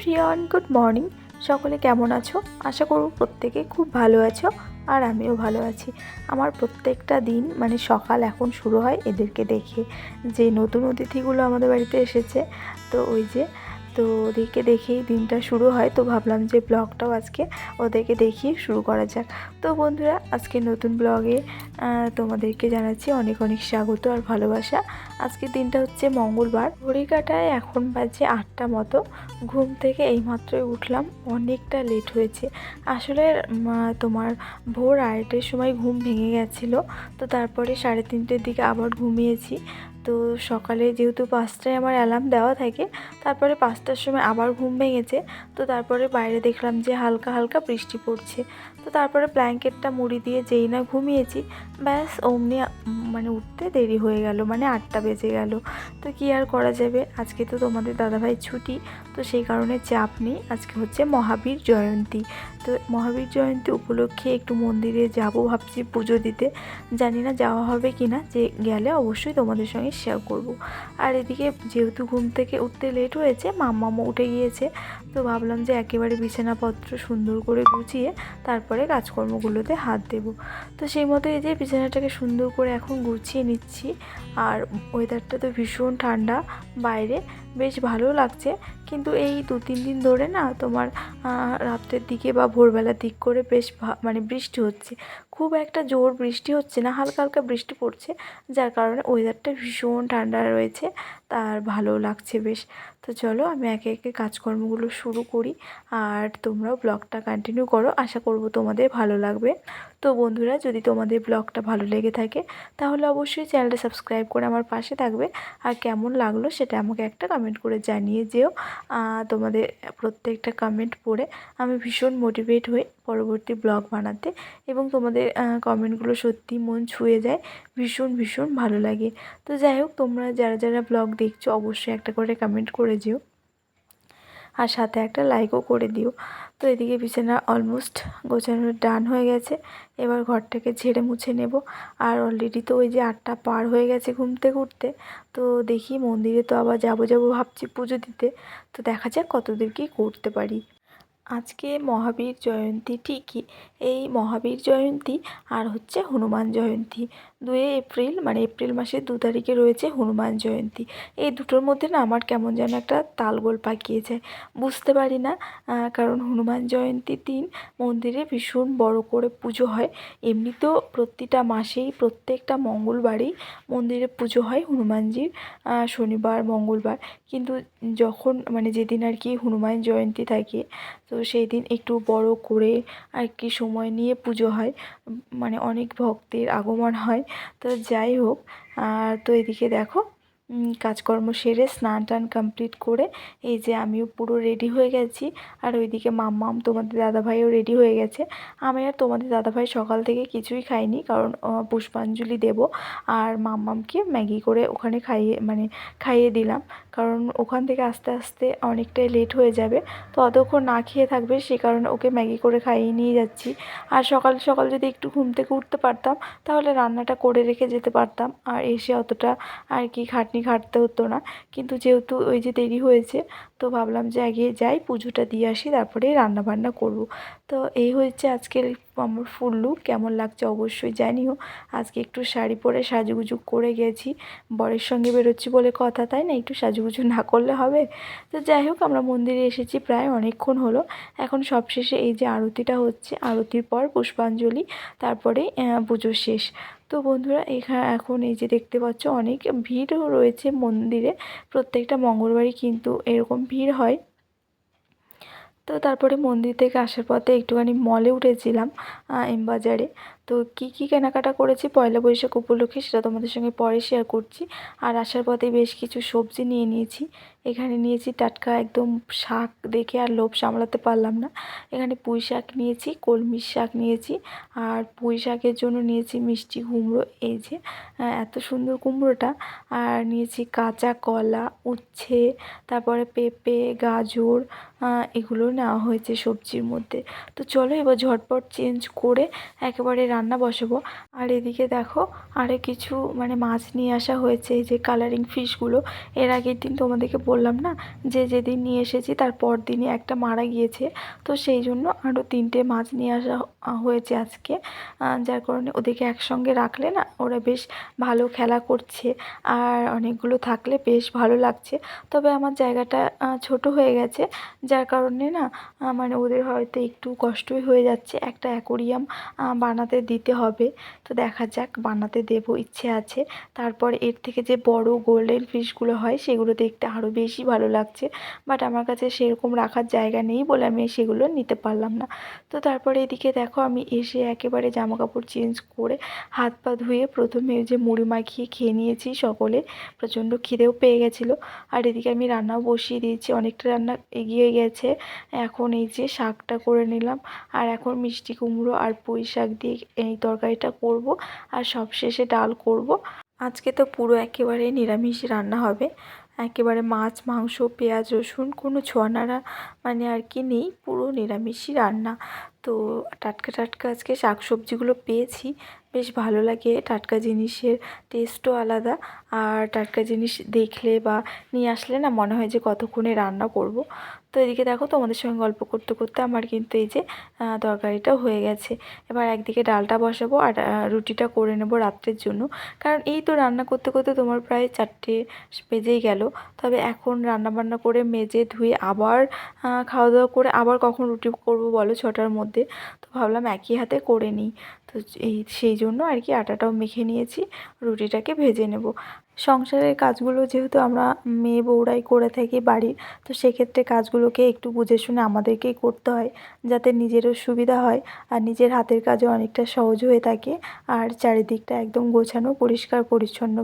Everyone, good morning. সকলে কেমন আছো? আশা করব প্রত্যেকে খুব ভালো আছো, আর আমিও ভালো আছি। আমার প্রত্যেকটা দিন মানে সকাল এখন শুরু হয় এদেরকে দেখে, যে নতুন অতিথিগুলো আমাদের বাড়িতে এসেছে। তো ওদেরকে দেখেই দিনটা শুরু হয়। তো ভাবলাম যে ব্লগটাও আজকে ওদেরকে দেখিয়ে শুরু করা যাক। তো বন্ধুরা, আজকে নতুন ব্লগে তোমাদেরকে জানাচ্ছি অনেক অনেক স্বাগত আর ভালোবাসা। আজকের দিনটা হচ্ছে মঙ্গলবার। ঘড়ি কাটায় এখন বাজে 8টা মতো। ঘুম থেকে এইমাত্রই উঠলাম, অনেকটা লেট হয়েছে আসলে। তোমার ভোর 2:30টার সময় ঘুম ভেঙে গেছিলো। তো তারপরে 3:30টার দিকে আবার ঘুমিয়েছি। তো সকালে যেহেতু 5টায় আমার অ্যালার্ম দেওয়া থাকে, তারপরে 5টার সময় আবার ঘুম ভেঙেছে। তো তারপরে বাইরে দেখলাম যে হালকা হালকা বৃষ্টি পড়ছে। তো তারপরে ব্ল্যাঙ্কেটটা মুড়ি দিয়ে যেই না ঘুমিয়েছি, ব্যাস অমনি মানে উঠতে দেরি হয়ে গেল, মানে 8টা বেজে গেল। তো কী আর করা যাবে, আজকে তো তোমাদের দাদাভাই ছুটি, তো সেই কারণে চাপ নেই। আজকে হচ্ছে মহাবীর জয়ন্তী। তো মহাবীর জয়ন্তী উপলক্ষে একটু মন্দিরে যাব ভাবছি পুজো দিতে। জানি না যাওয়া হবে কি না, যে গেলে অবশ্যই তোমাদের সঙ্গে শেয়ার করব। আর এদিকে যেহেতু ঘুম থেকে উঠতে লেট হয়েছে, মাম্মামও উঠে গিয়েছে। তো ভাবলাম যে একেবারে বিছানাপত্র সুন্দর করে গুছিয়ে তারপরে কাজকর্মগুলোতে হাত দেব। তো সেই মতো এই যে বিছানাটাকে সুন্দর করে এখন গুছিয়ে নিচ্ছি। আর ওয়েদারটা তো ভীষণ ঠান্ডা বাইরে, বেশ ভালো লাগছে। কিন্তু এই 2-3 দিন ধরে না তোমার রাতের দিকে বা ভোরবেলার দিক করে বেশ মানে বৃষ্টি হচ্ছে। খুব একটা জোর বৃষ্টি হচ্ছে না, হালকা হালকা বৃষ্টি পড়ছে, যার কারণে ওয়েদারটা ভীষণ ঠান্ডা রয়েছে, তার ভালো লাগছে বেশ। তো চলো আমি একে একে কাজকর্মগুলো শুরু করি, আর তোমরাও ব্লগটা কন্টিনিউ করো, আশা করব তোমাদের ভালো লাগবে। তো বন্ধুরা, যদি তোমাদের ব্লগটা ভালো লেগে থাকে তাহলে অবশ্যই চ্যানেলটা সাবস্ক্রাইব করে আমার পাশে থাকবে। আর কেমন লাগলো সেটা আমাকে একটা কমেন্ট করে জানিয়ে যেও। তোমাদের প্রত্যেকটা কমেন্ট পড়ে আমি ভীষণ মোটিভেট হই পরবর্তী ব্লগ বানাতে, এবং তোমাদের কমেন্টগুলো সত্যি মন ছুঁয়ে যায়, ভীষণ ভীষণ ভালো লাগে। তো যাই হোক, তোমরা যারা যারা ব্লগ দেখছো অবশ্যই একটা করে কমেন্ট করে যেও, আর সাথে একটা লাইকও করে দিও। তো এদিকে বিছানা অলমোস্ট গোছানো ডান হয়ে গেছে। এবার ঘরটাকে ঝেড়ে মুছে নেব। আর অলরেডি তো ওই যে 8টা পার হয়ে গেছে ঘুম থেকে উঠতে। তো দেখি মন্দিরে তো আবার যাবো ভাবছি পুজো দিতে। তো দেখা যাক কতদূর কী করতে পারি। আজকে মহাবীর জয়ন্তী ঠিকই, এই মহাবীর জয়ন্তী আর হচ্ছে হনুমান জয়ন্তী। 2 এপ্রিল মানে এপ্রিল মাসের 2 তারিখে রয়েছে হনুমান জয়ন্তী। এই দুটোর মধ্যে না আমার কেমন যেন একটা তালগোল পাকিয়ে যায়, বুঝতে পারি না। কারণ হনুমান জয়ন্তীর দিন মন্দিরে ভীষণ বড় করে পুজো হয়। এমনিতেও প্রতিটা মাসেই প্রত্যেকটা মঙ্গলবারেই মন্দিরে পুজো হয় হনুমানজির, শনিবার মঙ্গলবার। কিন্তু যখন মানে যেদিন আর কি হনুমান জয়ন্তী থাকে, তো সেই দিন একটু বড় করে আর কি সময় নিয়ে পুজো হয়, মানে অনেক ভক্তের আগমন হয়। তো যাই হোক, তো এদিকে দেখো কাজকর্ম সেরে স্নান টান কমপ্লিট করে এই যে আমিও পুরো রেডি হয়ে গেছি। আর ওইদিকে মাম্মাম তোমাদের দাদাভাইও রেডি হয়ে গেছে। আমি আর তোমাদের দাদাভাই সকাল থেকে কিছুই খাইনি, কারণ পুষ্পাঞ্জলি দেব। আর মাম্মামকে ম্যাগি করে ওখানে খাইয়ে দিলাম, কারণ ওখান থেকে আস্তে আস্তে অনেকটাই লেট হয়ে যাবে। তো অতক্ষণ না খেয়ে থাকবে, সে কারণে ওকে ম্যাগি করে খাইয়ে নিয়ে যাচ্ছি। আর সকাল সকাল যদি একটু ঘুম থেকে উঠতে পারতাম তাহলে রান্নাটা করে রেখে যেতে পারতাম, আর এসে অতটা আর কি খাটনি খাটতে হতো না। কিন্তু যেহেতু ওই যে দেরি হয়েছে, তো ভাবলাম যে আগে যাই পুজোটা দিয়ে আসি, তারপরেই রান্নাবান্না করব। তো এই হচ্ছে আজকের আমার ফুল লুক। কেমন লাগছে অবশ্যই জানিও। আজকে একটু শাড়ি পরে সাজুগুজু করে গেছি, বরের সঙ্গে বেরোচ্ছি বলে কথা, তাই না? একটু সাজুগুজু না করলে হবে? তো যাই হোক, আমরা মন্দিরে এসেছি প্রায় অনেকক্ষণ হলো। এখন সবশেষে এই যে আরতিটা হচ্ছে, আরতির পর পুষ্পাঞ্জলি, তারপরে পুজো শেষ। তো বন্ধুরা, এখন এই যে দেখতে পাচ্ছ অনেক ভিড়ও রয়েছে মন্দিরে। প্রত্যেকটা মঙ্গলবারই কিন্তু এরকম ভিড় হয়। তো তারপরে মন্দির থেকে আসার পথে একটুখানি মলে উঠেছিলাম, এমবাজারে। তো কী কী কেনাকাটা করেছি পয়লা বৈশাখ উপলক্ষে সেটা তোমাদের সঙ্গে পরে শেয়ার করছি। আর আসার পথে বেশ কিছু সবজি নিয়ে নিয়েছি। এখানে নিয়েছি টাটকা একদম শাক, দেখে আর লোভ সামলাতে পারলাম না। এখানে পুঁই শাক নিয়েছি, কলমির শাক নিয়েছি, আর পুঁই শাকের জন্য নিয়েছি মিষ্টি কুমড়ো, এই যে এত সুন্দর কুমড়োটা। আর নিয়েছি কাঁচা কলা, উচ্ছে, তারপরে পেঁপে, গাজর, এগুলো নেওয়া হয়েছে সবজির মধ্যে। তো চলো এবার ঝটপট চেঞ্জ করে একেবারে রান্না বসাবো। আর এদিকে দেখো আরে কিছু মানে মাছ নিয়ে আসা হয়েছে, এই যে কালারিং ফিশগুলো। এর আগের দিন তোমাদেরকে বললাম না যে যেদিন নিয়ে এসেছি তার পর দিনই একটা মারা গিয়েছে, তো সেই জন্য আরও 3টে মাছ নিয়ে আসা হয়েছে আজকে। যার কারণে ওদেরকে একসঙ্গে রাখলে না ওরা বেশ ভালো খেলা করছে, আর অনেকগুলো থাকলে বেশ ভালো লাগছে। তবে আমার জায়গাটা ছোট হয়ে গেছে, যার কারণে না মানে ওদের হয়তো একটু কষ্টই হয়ে যাচ্ছে। একটা অ্যাকোরিয়াম বানাতে দিতে হবে, তো দেখা যাক, বানাতে দেবো, ইচ্ছে আছে। তারপর এর থেকে যে বড় গোল্ডেন ফিশগুলো হয় সেগুলো দেখতে আরও বেশি ভালো লাগছে, বাট আমার কাছে সেরকম রাখার জায়গা নেই বলে আমি সেগুলো নিতে পারলাম না। তো তারপরে এদিকে দেখো আমি এসে একেবারে জামাকাপড় চেঞ্জ করে হাত পা ধুয়ে প্রথমে ওই যে মুড়ি মাখিয়ে খেয়ে নিয়েছি সকলে। প্রচণ্ড খিদেও পেয়ে গেছিলো। আর এদিকে আমি রান্নাও বসিয়ে দিয়েছি, অনেকটা রান্না এগিয়ে গেছে। এখন এই যে শাকটা করে নিলাম, আর এখন মিষ্টি কুমড়ো আর পুঁই শাক দিয়ে এই তরকারিটা করব, আর সবশেষে ডাল করব। আজকে তো পুরো একেবারে নিরামিষ রান্না হবে, একেবারে মাছ মাংস পেঁয়াজ রসুন কোনো ছোঁয়ানাড়া মানে আর কি নেই, পুরো নিরামিষই রান্না। তো টাটকা টাটকা আজকে শাকসবজিগুলো পেয়েছি, বেশ ভালো লাগে, টাটকা জিনিসের টেস্টও আলাদা। আর টাটকা জিনিস দেখলে বা নিয়ে আসলে না মনে হয় যে কতক্ষণে রান্না করব। তো এদিকে দেখো তোমাদের সঙ্গে গল্প করতে করতে আমার কিন্তু এই যে তরকারিটাও হয়ে গেছে। এবার একদিকে ডালটা বসাবো আর রুটিটা করে নেব রাত্রের জন্য, কারণ এই তো রান্না করতে করতে তোমার প্রায় 4টে বেজেই গেল। তবে এখন রান্নাবান্না করে মেজে ধুয়ে আবার খাওয়া দাওয়া করে আবার কখন রুটি করব বলো, 6টার মধ্যে। তো ভাবলাম একই হাতে করে নিই, তো সেই জন্য আর কি আটাটাও মেখে নিয়েছি, রুটিটাকে ভেজে নেব। সংসারের কাজগুলো যেহেতু আমরা মেয়ে বউরাই করে থাকি বাড়ির, তো সেক্ষেত্রে কাজগুলোকে একটু বুঝে শুনে আমাদেরকেই করতে হয়, যাতে নিজেরও সুবিধা হয় আর নিজের হাতের কাজও অনেকটা সহজ হয়ে থাকে, আর চারিদিকটা একদম গোছানো পরিষ্কার পরিচ্ছন্ন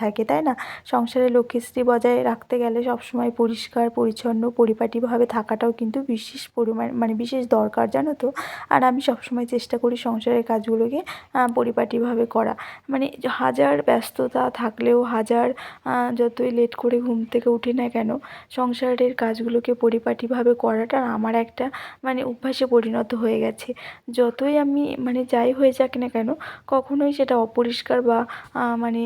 থাকে, তাই না? সংসারে লক্ষ্মীশ্রী বজায় রাখতে গেলে সবসময় পরিষ্কার পরিচ্ছন্ন পরিপাটিভাবে থাকাটাও কিন্তু বিশেষ পরিমাণ মানে বিশেষ দরকার, জানো তো। আর আমি সবসময় চেষ্টা করি সংসারের কাজগুলোকে পরিপাটিভাবে করা। মানে হাজার ব্যস্ততা থাকলেও, হাজার যতই লেট করে ঘুম থেকে উঠি না কেন, সংসারের কাজগুলোকে পরিপাটিভাবে করাটা আমার একটা মানে অভ্যাসে পরিণত হয়ে গেছে। যতই আমি মানে যাই হয়ে যাক না কেন, কখনোই সেটা অপরিষ্কার বা মানে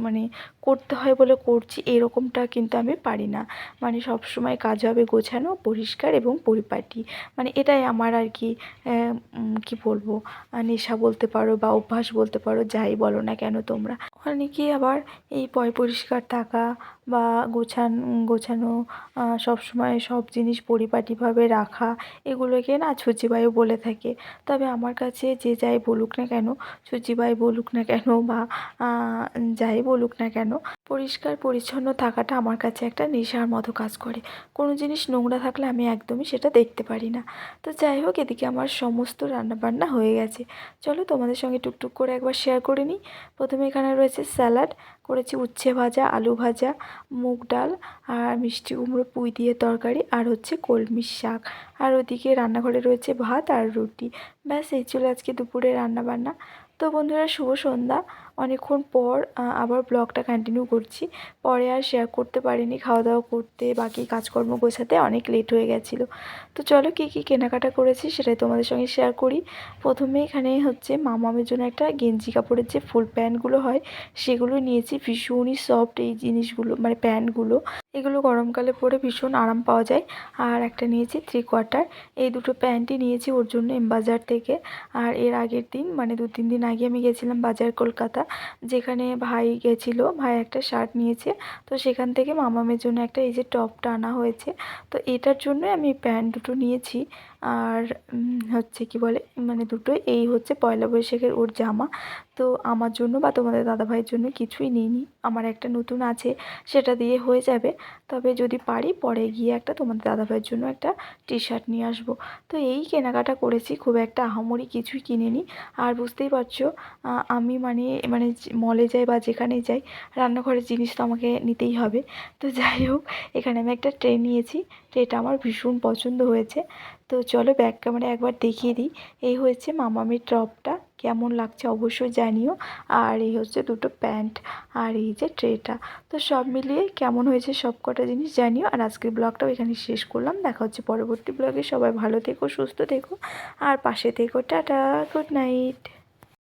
মানে করতে হয় বলে করছি এরকমটা কিন্তু আমি পারি না। মানে সবসময় কাজ হবে গোছানো পরিষ্কার এবং পরিপাটি, মানে এটাই আমার আর কি কী বলবো, নেশা বলতে পারো বা অভ্যাস বলতে পারো, যাই বলো না কেন তোমরা। অনেকেই আবার এই পরিষ্কার থাকা বা গোছানো সবসময় সব জিনিস পরিপাটিভাবে রাখা, এগুলোকে না ছুচিবায়ু বলে থাকে। তবে আমার কাছে যে যাই বলুক না কেন, ছুচিবাই বলুক না কেন বা যাই বলুক না কেন, পরিষ্কার পরিচ্ছন্ন থাকাটা আমার কাছে একটা নেশার মতো কাজ করে। কোনো জিনিস নোংরা থাকলে আমি একদমই সেটা দেখতে পারি না। তো যাই হোক, এদিকে আমার সমস্ত রান্নাবান্না হয়ে গেছে। চলো তোমাদের সঙ্গে টুকটুক করে একবার শেয়ার করে নিই। প্রথমে এখানে রয়েছে স্যালাড, করেছি উচ্ছে ভাজা, আলু ভাজা, মুগ ডাল, আর মিষ্টি কুমড়ো পুঁই দিয়ে তরকারি, আর হচ্ছে কলমি শাক। আর ওদিকে রান্নাঘরে রয়েছে ভাত আর রুটি। ব্যাস এই ছিল আজকে দুপুরে রান্নাবান্না। তো বন্ধুরা, শুভ সন্ধ্যা। অনেকক্ষণ পর আবার ব্লগটা কন্টিনিউ করছি। পরে আর শেয়ার করতে পারিনি, খাওয়া দাওয়া করতে বাকি কাজকর্ম গোছাতে অনেক লেট হয়ে গেছিলো। তো চলো কী কী কেনাকাটা করেছি সেটাই তোমাদের সঙ্গে শেয়ার করি। প্রথমে এখানে হচ্ছে মামামের জন্য একটা গেঞ্জি কাপড়ের যে ফুল প্যান্টগুলো হয় সেগুলো নিয়েছি। ভীষণই সফট এই জিনিসগুলো, মানে প্যান্টগুলো, এগুলো গরমকালে পরে ভীষণ আরাম পাওয়া যায়। আর একটা নিয়েছি 3/4, এই দুটো প্যান্টই নিয়েছি ওর জন্য বাজার থেকে। আর এর আগের দিন মানে 2-3 দিন আগে আমি গেছিলাম বাজার কলকাতা, যেখানে ভাই গেছিলো, ভাই একটা শার্ট নিয়েছে, তো সেখান থেকে মামামের জন্য একটা এই যে টপটা আনা হয়েছে। তো এটার জন্য আমি প্যান্ট দুটো নিয়েছি। আর হচ্ছে কি বলে মানে দুটোই এই হচ্ছে পয়লা বৈশাখের ওর জামা। তো আমার জন্য বা তোমাদের দাদাভাইয়ের জন্য কিছুই নিইনি, আমার একটা নতুন আছে সেটা দিয়ে হয়ে যাবে। তবে যদি পারি পরে গিয়ে একটা তোমাদের দাদাভাইয়ের জন্য একটা টি শার্ট নিয়ে আসবো। তো এই কেনাকাটা করেছি, খুব একটা আহামরি কিছুই কিনিনি। আর বুঝতেই পারছো আমি মানে মানে মলে যাই বা যেখানেই যাই, রান্নাঘরের জিনিস তো আমাকে নিতেই হবে। তো যাই হোক, এখানে আমি একটা ট্রে নিয়েছি, ট্রেটা আমার ভীষণ পছন্দ হয়েছে। তো চলো ব্যাক ক্যামেরা একবার দেখিয়ে দিই। এই হয়েছে মামামির টপটা, কেমন লাগছে অবশ্যই জানিও। আর এই হচ্ছে দুটো প্যান্ট আর এই যে ট্রেটা। তো সব মিলিয়ে কেমন হয়েছে সব কটা জিনিস জানিও। আর আজকের ব্লগটাও এখানে শেষ করলাম। দেখা হচ্ছে পরবর্তী ব্লগে। সবাই ভালো থেকো, সুস্থ থেকো আর পাশে থেকো। Tata, good night.